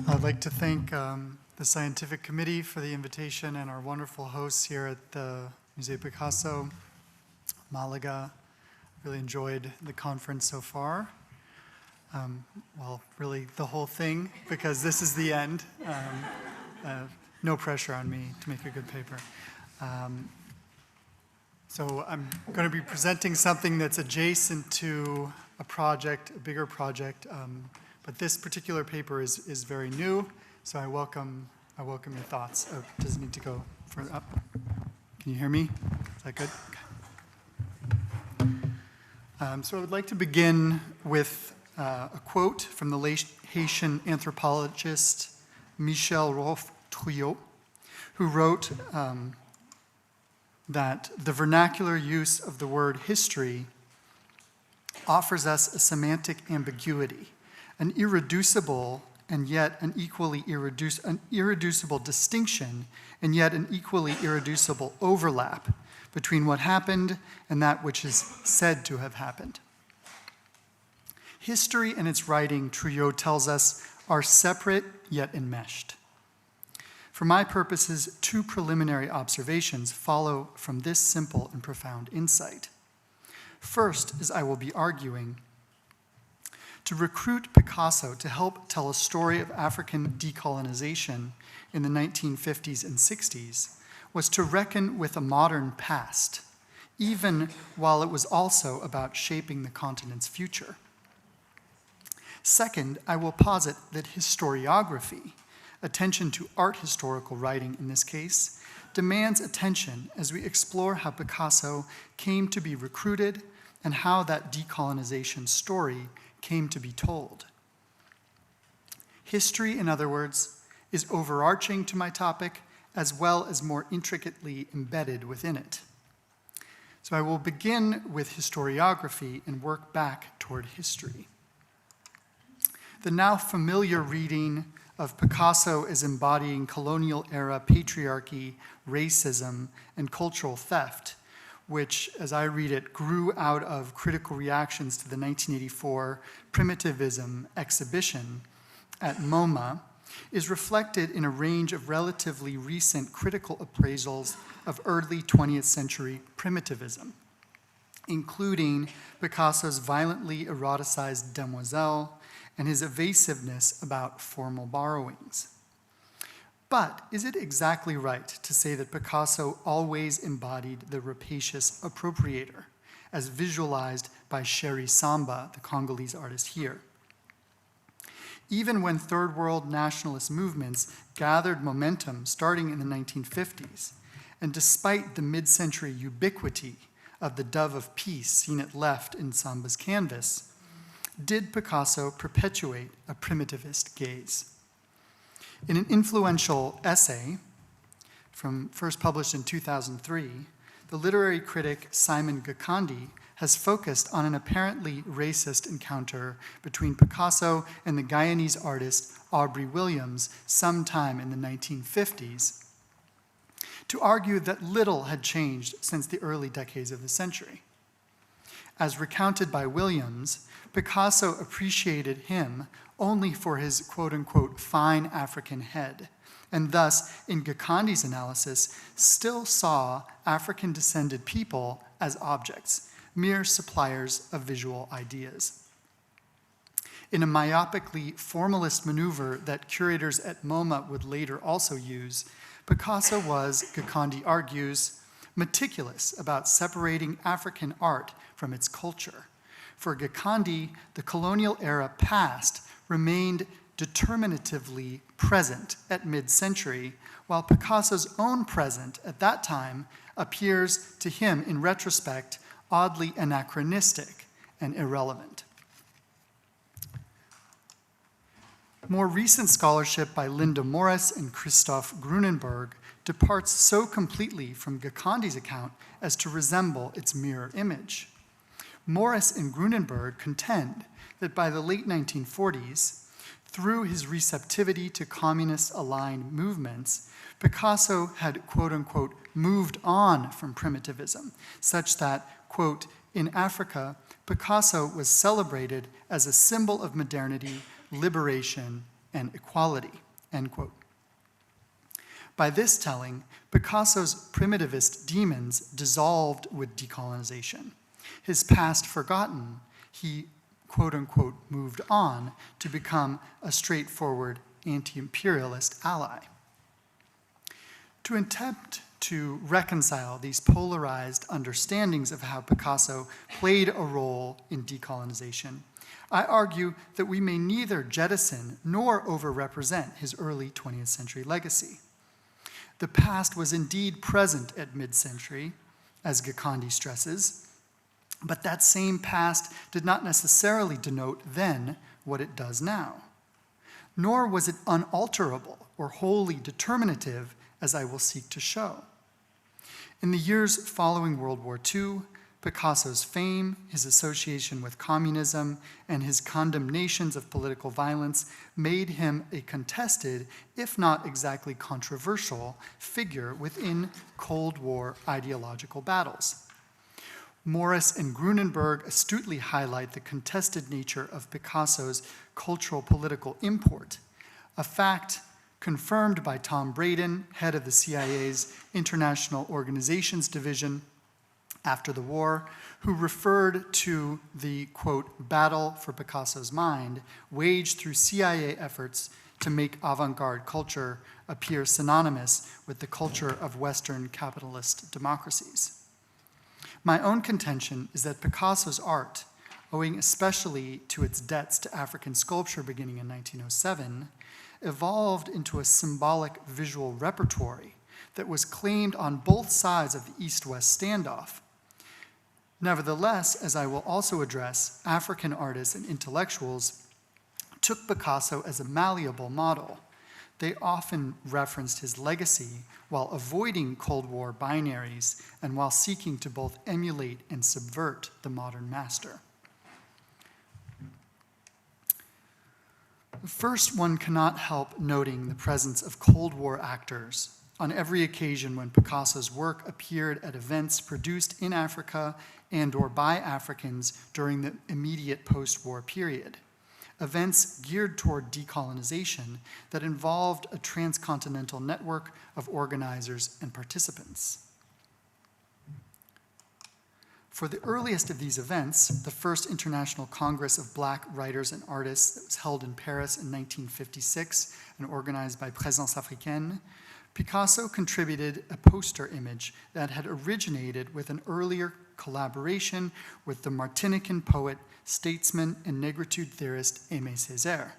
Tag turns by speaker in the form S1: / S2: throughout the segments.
S1: I'd like to thank the scientific committee for the invitation and our wonderful hosts here at the Museo Picasso Málaga. Really enjoyed the conference so far. Well, really the whole thing, because this is the end. No pressure on me to make a good paper. So I'm going to be presenting something that's adjacent to a project, a bigger project, but this particular paper is very new, so I welcome your thoughts. Oh, does it need to go further up? Can you hear me? Is that good? Okay. So I would like to begin with a quote from the Haitian anthropologist Michel Rolfe-Trouillot, who wrote that the vernacular use of the word history offers us a semantic ambiguity, an irreducible and yet an equally irreducible distinction and yet an equally irreducible overlap between what happened and that which is said to have happened. History and its writing, Trouillot tells us, are separate yet enmeshed. For my purposes, two preliminary observations follow from this simple and profound insight. First, as I will be arguing, to recruit Picasso to help tell a story of African decolonization in the 1950s and 60s was to reckon with a modern past, even while it was also about shaping the continent's future. Second, I will posit that historiography, attention to art historical writing in this case, demands attention as we explore how Picasso came to be recruited and how that decolonization story came to be told. History, in other words, is overarching to my topic as well as more intricately embedded within it. So I will begin with historiography and work back toward history. The now familiar reading of Picasso as embodying colonial-era patriarchy, racism, and cultural theft, which, as I read it, grew out of critical reactions to the 1984 Primitivism exhibition at MoMA, is reflected in a range of relatively recent critical appraisals of early 20th century primitivism, including Picasso's violently eroticized Demoiselle, and his evasiveness about formal borrowings. But is it exactly right to say that Picasso always embodied the rapacious appropriator, as visualized by Sherry Samba, the Congolese artist here? Even when third world nationalist movements gathered momentum starting in the 1950s, and despite the mid-century ubiquity of the dove of peace seen at left in Samba's canvas, did Picasso perpetuate a primitivist gaze? In an influential essay, first published in 2003, the literary critic Simon Gikandi has focused on an apparently racist encounter between Picasso and the Guyanese artist Aubrey Williams sometime in the 1950s, to argue that little had changed since the early decades of the century. As recounted by Williams, Picasso appreciated him only for his quote-unquote fine African head, and thus, in Gikandi's analysis, still saw African-descended people as objects, mere suppliers of visual ideas. In a myopically formalist maneuver that curators at MoMA would later also use, Picasso was, Gikandi argues, meticulous about separating African art from its culture. For Gikandi, the colonial era past remained determinatively present at mid-century, while Picasso's own present at that time appears to him, in retrospect, oddly anachronistic and irrelevant. More recent scholarship by Linda Morris and Christoph Grunenberg departs so completely from Gikandi's account as to resemble its mirror image. Morris and Grunenberg contend that by the late 1940s, through his receptivity to communist-aligned movements, Picasso had, quote-unquote, moved on from primitivism, such that, quote, in Africa, Picasso was celebrated as a symbol of modernity, liberation, and equality, end quote. By this telling, Picasso's primitivist demons dissolved with decolonization. His past forgotten, he, quote-unquote, moved on to become a straightforward anti-imperialist ally. To attempt to reconcile these polarized understandings of how Picasso played a role in decolonization, I argue that we may neither jettison nor overrepresent his early 20th century legacy. The past was indeed present at mid-century, as Gikandi stresses, but that same past did not necessarily denote then what it does now. Nor was it unalterable or wholly determinative, as I will seek to show. In the years following World War II, Picasso's fame, his association with communism, and his condemnations of political violence made him a contested, if not exactly controversial, figure within Cold War ideological battles. Morris and Grunenberg astutely highlight the contested nature of Picasso's cultural political import, a fact confirmed by Tom Braden, head of the CIA's International Organizations Division after the war, who referred to the, quote, battle for Picasso's mind waged through CIA efforts to make avant-garde culture appear synonymous with the culture of Western capitalist democracies. My own contention is that Picasso's art, owing especially to its debts to African sculpture beginning in 1907, evolved into a symbolic visual repertory that was claimed on both sides of the East-West standoff. Nevertheless, as I will also address, African artists and intellectuals took Picasso as a malleable model. They often referenced his legacy while avoiding Cold War binaries and while seeking to both emulate and subvert the modern master. First, one cannot help noting the presence of Cold War actors on every occasion when Picasso's work appeared at events produced in Africa and/or by Africans during the immediate post-war period. Events geared toward decolonization that involved a transcontinental network of organizers and participants. For the earliest of these events, the first International Congress of Black Writers and Artists that was held in Paris in 1956 and organized by Présence Africaine, Picasso contributed a poster image that had originated with an earlier collaboration with the Martinican poet, statesman, and negritude theorist Aimé Césaire.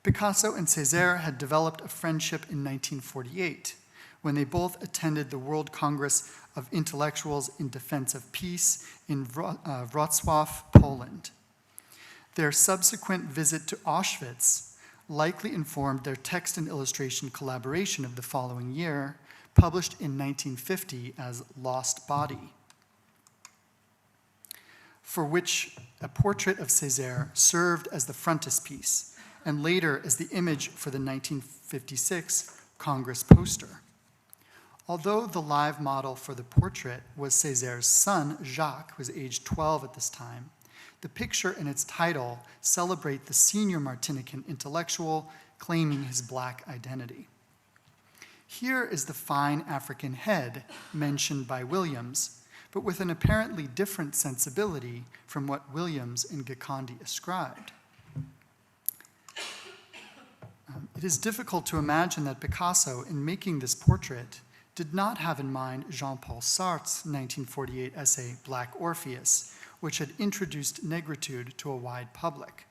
S1: Picasso and Césaire had developed a friendship in 1948 when they both attended the World Congress of Intellectuals in Defense of Peace in Wrocław, Poland. Their subsequent visit to Auschwitz likely informed their text and illustration collaboration of the following year, published in 1950 as Lost Body, for which a portrait of Césaire served as the frontispiece and later as the image for the 1956 Congress poster. Although the live model for the portrait was Césaire's son, Jacques, who was aged 12 at this time, the picture and its title celebrate the senior Martinican intellectual claiming his Black identity. Here is the fine African head mentioned by Williams, but with an apparently different sensibility from what Williams and Gikandi ascribed. It is difficult to imagine that Picasso, in making this portrait, did not have in mind Jean-Paul Sartre's 1948 essay, Black Orpheus, which had introduced negritude to a wide public.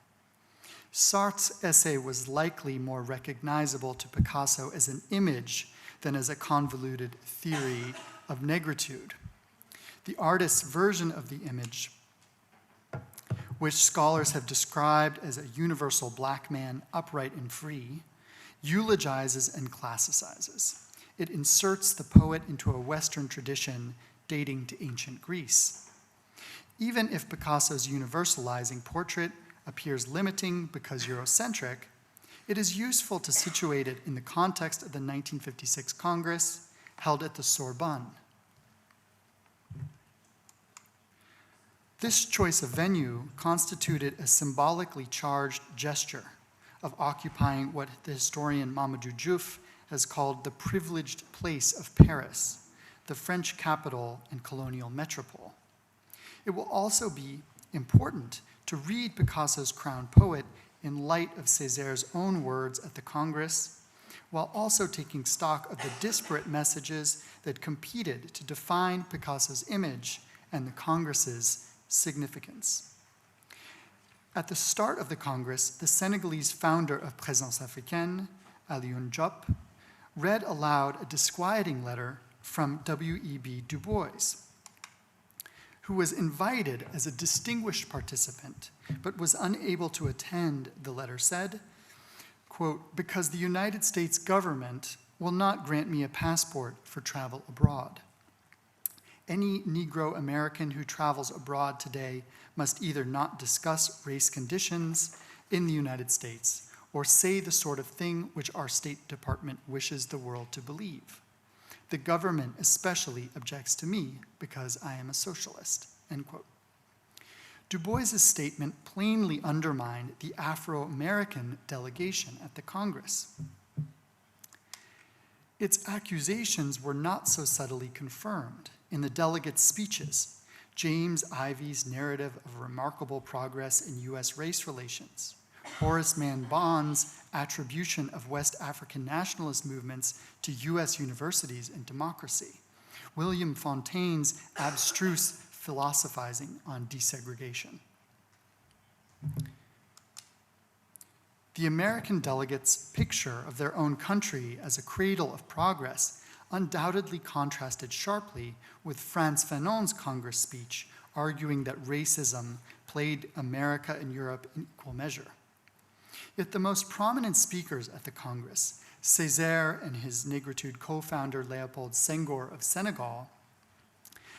S1: Sartre's essay was likely more recognizable to Picasso as an image than as a convoluted theory of negritude. The artist's version of the image, which scholars have described as a universal black man, upright and free, eulogizes and classicizes. It inserts the poet into a Western tradition dating to ancient Greece. Even if Picasso's universalizing portrait appears limiting because Eurocentric, it is useful to situate it in the context of the 1956 Congress held at the Sorbonne. This choice of venue constituted a symbolically charged gesture of occupying what the historian Mamadou Diouf has called the privileged place of Paris, the French capital and colonial metropole. It will also be important to read Picasso's crown poet in light of Césaire's own words at the Congress, while also taking stock of the disparate messages that competed to define Picasso's image and the Congress's significance. At the start of the Congress, the Senegalese founder of Présence Africaine, Alioune Diop, read aloud a disquieting letter from W.E.B. Du Bois, who was invited as a distinguished participant, but was unable to attend, the letter said, quote, "because the United States government will not grant me a passport for travel abroad. Any Negro American who travels abroad today must either not discuss race conditions in the United States or say the sort of thing which our State Department wishes the world to believe. The government especially objects to me because I am a socialist," end quote. Du Bois's statement plainly undermined the Afro-American delegation at the Congress. Its accusations were not so subtly confirmed. In the delegates' speeches, James Ivey's narrative of remarkable progress in U.S. race relations, Horace Mann Bond's attribution of West African nationalist movements to U.S. universities and democracy, William Fontaine's abstruse philosophizing on desegregation. The American delegates' picture of their own country as a cradle of progress undoubtedly contrasted sharply with Frantz Fanon's Congress speech, arguing that racism played America and Europe in equal measure. Yet the most prominent speakers at the Congress, Césaire and his Negritude co-founder Léopold Senghor of Senegal,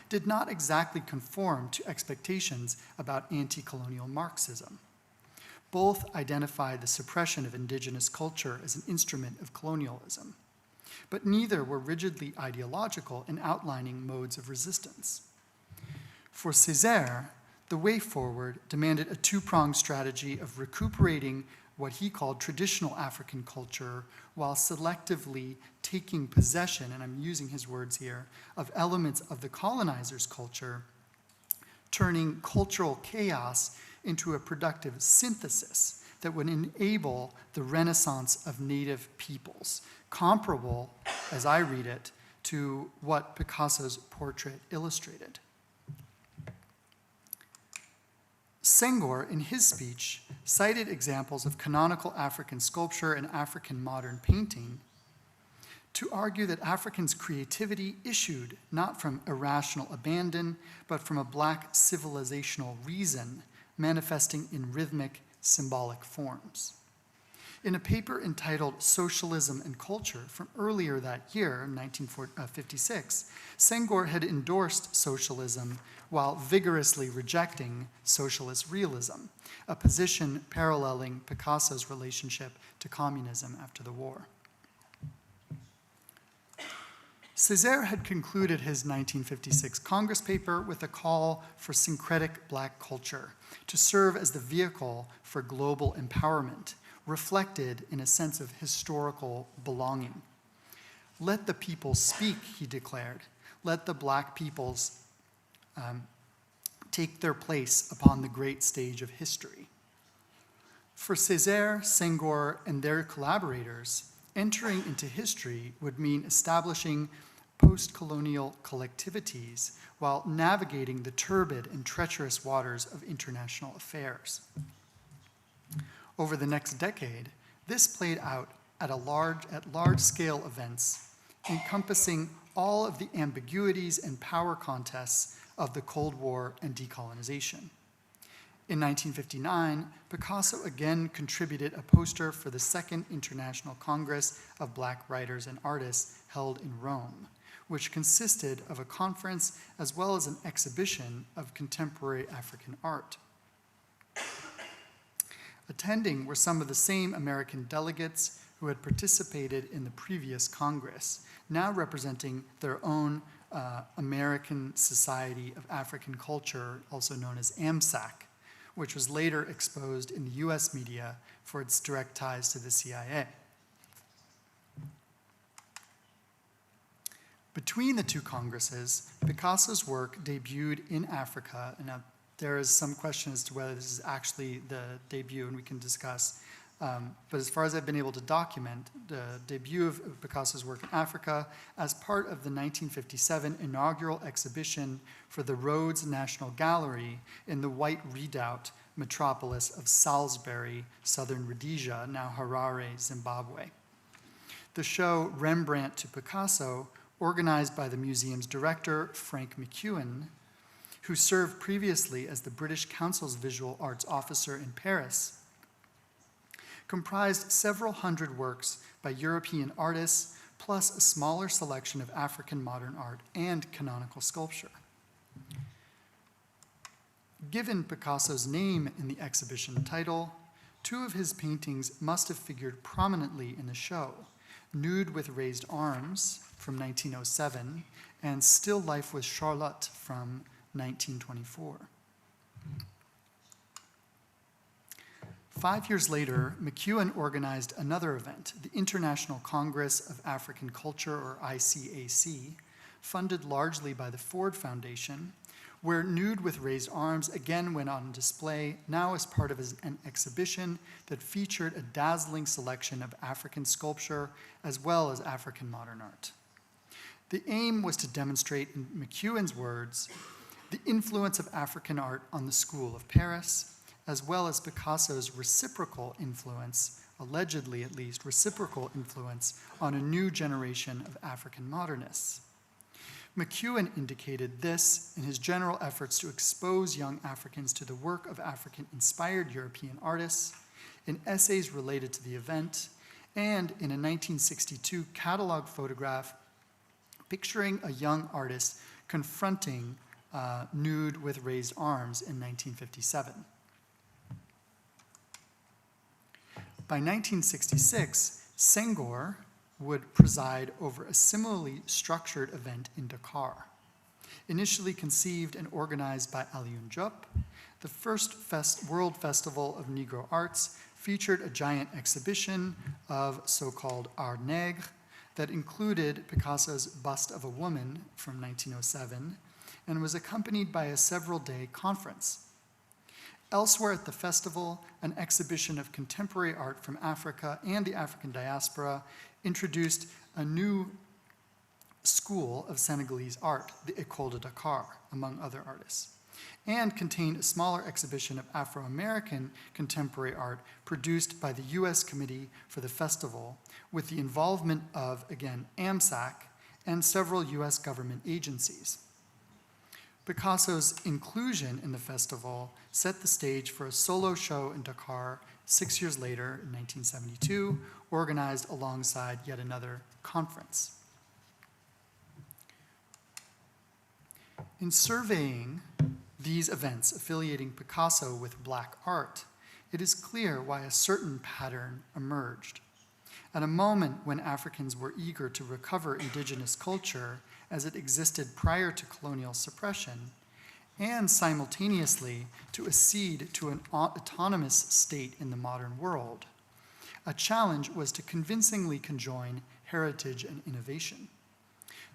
S1: did not exactly conform to expectations about anti-colonial Marxism. Both identified the suppression of indigenous culture as an instrument of colonialism, but neither were rigidly ideological in outlining modes of resistance. For Césaire, the way forward demanded a two-pronged strategy of recuperating what he called traditional African culture while selectively taking possession, and I'm using his words here, of elements of the colonizer's culture, turning cultural chaos into a productive synthesis that would enable the renaissance of native peoples, comparable, as I read it, to what Picasso's portrait illustrated. Senghor, in his speech, cited examples of canonical African sculpture and African modern painting to argue that Africans' creativity issued not from irrational abandon, but from a Black civilizational reason manifesting in rhythmic, symbolic forms. In a paper entitled Socialism and Culture from earlier that year, 1956, Senghor had endorsed socialism while vigorously rejecting socialist realism, a position paralleling Picasso's relationship to communism after the war. Césaire had concluded his 1956 Congress paper with a call for syncretic Black culture to serve as the vehicle for global empowerment, reflected in a sense of historical belonging. Let the people speak, he declared. Let the Black peoples take their place upon the great stage of history. For Césaire, Senghor, and their collaborators, entering into history would mean establishing post-colonial collectivities while navigating the turbid and treacherous waters of international affairs. Over the next decade, this played out at large-scale events encompassing all of the ambiguities and power contests of the Cold War and decolonization. In 1959, Picasso again contributed a poster for the Second International Congress of Black Writers and Artists held in Rome, which consisted of a conference as well as an exhibition of contemporary African art. Attending were some of the same American delegates who had participated in the previous Congress, now representing their own American Society of African Culture, also known as AMSAC, which was later exposed in the US media for its direct ties to the CIA. Between the two congresses, Picasso's work debuted in Africa, and there is some question as to whether this is actually the debut, and we can discuss. But as far as I've been able to document, the debut of Picasso's work in Africa as part of the 1957 inaugural exhibition for the Rhodes National Gallery in the White Redoubt metropolis of Salisbury, southern Rhodesia, now Harare, Zimbabwe. The show Rembrandt to Picasso, organized by the museum's director, Frank McEwen, who served previously as the British Council's visual arts officer in Paris, comprised several hundred works by European artists, plus a smaller selection of African modern art and canonical sculpture. Given Picasso's name in the exhibition title, two of his paintings must have figured prominently in the show: Nude with Raised Arms from 1907 and Still Life with Charlotte from 1924. 5 years later, McEwen organized another event, the International Congress of African Culture, or ICAC, funded largely by the Ford Foundation, where Nude with Raised Arms again went on display, now as part of an exhibition that featured a dazzling selection of African sculpture as well as African modern art. The aim was to demonstrate, in McEwen's words, the influence of African art on the School of Paris, as well as Picasso's reciprocal influence, allegedly at least, reciprocal influence on a new generation of African modernists. McEwen indicated this in his general efforts to expose young Africans to the work of African-inspired European artists, in essays related to the event, and in a 1962 catalog photograph picturing a young artist confronting Nude with Raised Arms in 1957. By 1966, Senghor would preside over a similarly structured event in Dakar. Initially conceived and organized by Alioune Diop, the first World Festival of Negro Arts featured a giant exhibition of so-called art nègre that included Picasso's Bust of a Woman from 1907 and was accompanied by a several-day conference. Elsewhere at the festival, an exhibition of contemporary art from Africa and the African diaspora introduced a new school of Senegalese art, the École de Dakar, among other artists, and contained a smaller exhibition of Afro-American contemporary art produced by the US Committee for the festival, with the involvement of, again, AMSAC and several US government agencies. Picasso's inclusion in the festival set the stage for a solo show in Dakar 6 years later, in 1972, organized alongside yet another conference. In surveying these events affiliating Picasso with Black art, it is clear why a certain pattern emerged. At a moment when Africans were eager to recover indigenous culture as it existed prior to colonial suppression, and simultaneously to accede to an autonomous state in the modern world, a challenge was to convincingly conjoin heritage and innovation.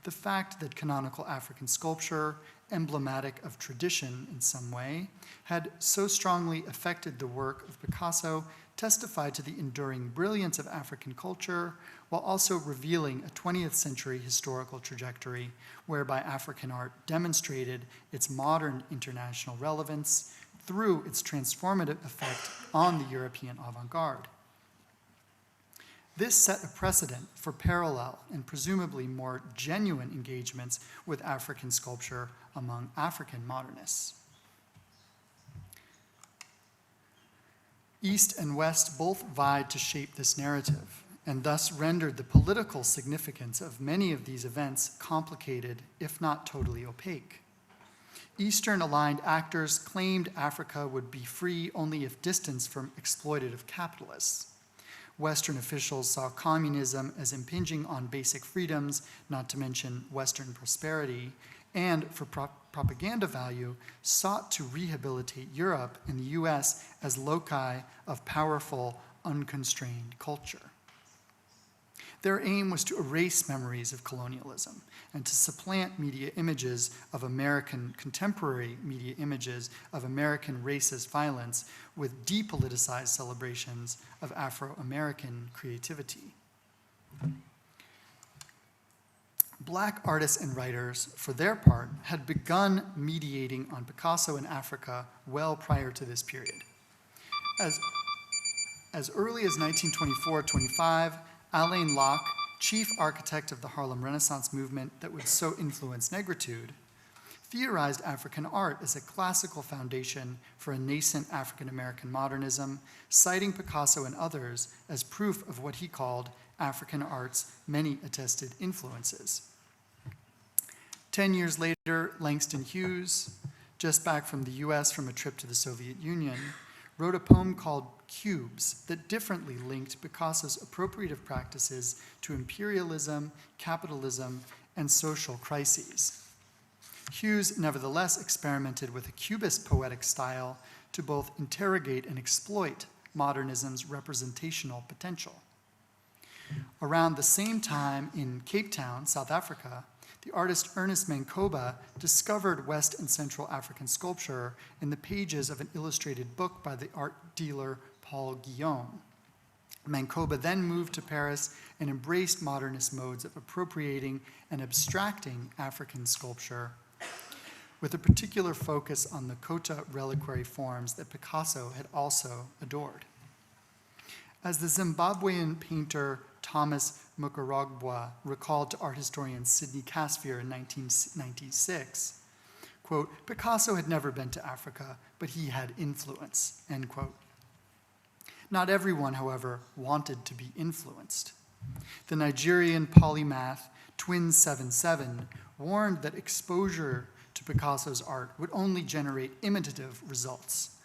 S1: The fact that canonical African sculpture, emblematic of tradition in some way, had so strongly affected the work of Picasso testified to the enduring brilliance of African culture, while also revealing a 20th century historical trajectory whereby African art demonstrated its modern international relevance through its transformative effect on the European avant-garde. This set a precedent for parallel and presumably more genuine engagements with African sculpture among African modernists. East and West both vied to shape this narrative, and thus rendered the political significance of many of these events complicated, if not totally opaque. Eastern-aligned actors claimed Africa would be free only if distanced from exploitative capitalists, Western officials saw communism as impinging on basic freedoms, not to mention Western prosperity, and for propaganda value, sought to rehabilitate Europe and the US as loci of powerful, unconstrained culture. Their aim was to erase memories of colonialism and to supplant media images of contemporary media images of American racist violence with depoliticized celebrations of Afro-American creativity. Black artists and writers, for their part, had begun mediating on Picasso in Africa well prior to this period. As early as 1924-25, Alain Locke, chief architect of the Harlem Renaissance movement that would so influence negritude, theorized African art as a classical foundation for a nascent African-American modernism, citing Picasso and others as proof of what he called African art's many attested influences. 10 years later, Langston Hughes, just back from the US from a trip to the Soviet Union, wrote a poem called Cubes that differently linked Picasso's appropriative practices to imperialism, capitalism, and social crises. Hughes nevertheless experimented with a Cubist poetic style to both interrogate and exploit modernism's representational potential. Around the same time in Cape Town, South Africa, the artist Ernest Mancoba discovered West and Central African sculpture in the pages of an illustrated book by the art dealer Paul Guillaume. Mancoba then moved to Paris and embraced modernist modes of appropriating and abstracting African sculpture, with a particular focus on the Kota reliquary forms that Picasso had also adored. As the Zimbabwean painter Thomas Mukaragwa recalled to art historian Sidney Casphere in 1996, quote, Picasso had never been to Africa, but he had influence, end quote. Not everyone, however, wanted to be influenced. The Nigerian polymath Twin77 warned that exposure to Picasso's art would only generate imitative results,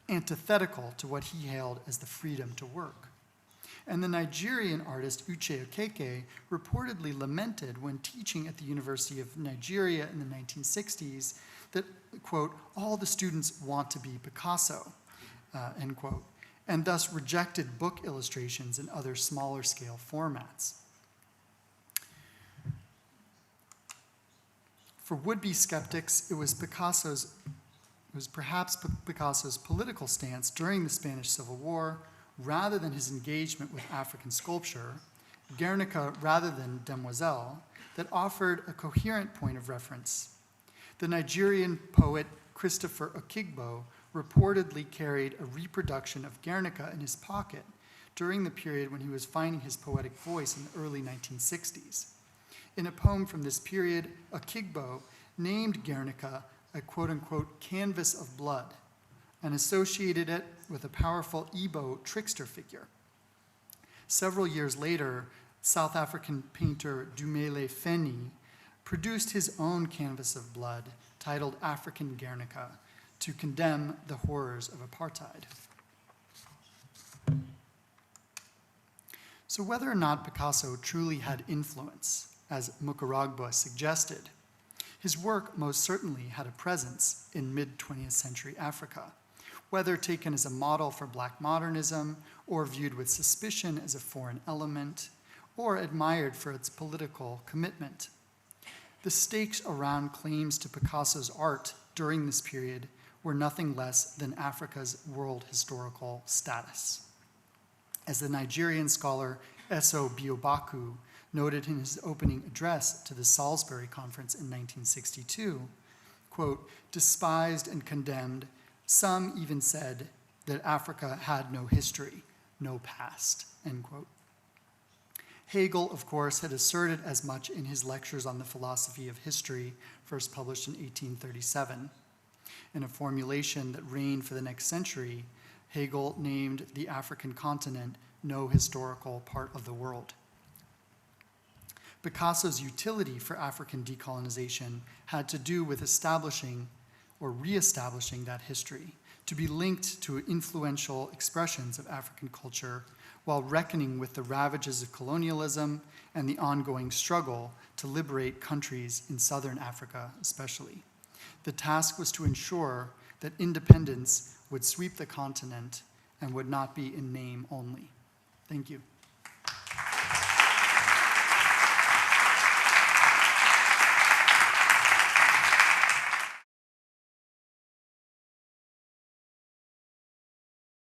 S1: antithetical to what he hailed as the freedom to work. And the Nigerian artist Uche Okeke reportedly lamented when teaching at the University of Nigeria in the 1960s that, quote, all the students want to be Picasso, end quote, and thus rejected book illustrations and other smaller scale formats. For would-be skeptics, it was perhaps Picasso's political stance during the Spanish Civil War, rather than his engagement with African sculpture, Guernica rather than Demoiselle, that offered a coherent point of reference. The Nigerian poet Christopher Okigbo reportedly carried a reproduction of Guernica in his pocket during the period when he was finding his poetic voice in the early 1960s. In a poem from this period, Okigbo named Guernica a quote-unquote canvas of blood and associated it with a powerful Igbo trickster figure. Several years later, South African painter Dumele Feni produced his own canvas of blood titled African Guernica to condemn the horrors of apartheid. So whether or not Picasso truly had influence, as Mukaragwa suggested, his work most certainly had a presence in mid-20th century Africa, whether taken as a model for Black modernism or viewed with suspicion as a foreign element, or admired for its political commitment. The stakes around claims to Picasso's art during this period were nothing less than Africa's world historical status. As the Nigerian scholar Eso Biobaku noted in his opening address to the Salisbury Conference in 1962, quote, despised and condemned, some even said that Africa had no history, no past, end quote. Hegel, of course, had asserted as much in his lectures on the philosophy of history, first published in 1837. In a formulation that reigned for the next century, Hegel named the African continent no historical part of the world. Picasso's utility for African decolonization had to do with establishing or reestablishing that history, to be linked to influential expressions of African culture, while reckoning with the ravages of colonialism and the ongoing struggle to liberate countries in southern Africa especially. The task was to ensure that independence would sweep the continent and would not be in name only. Thank you.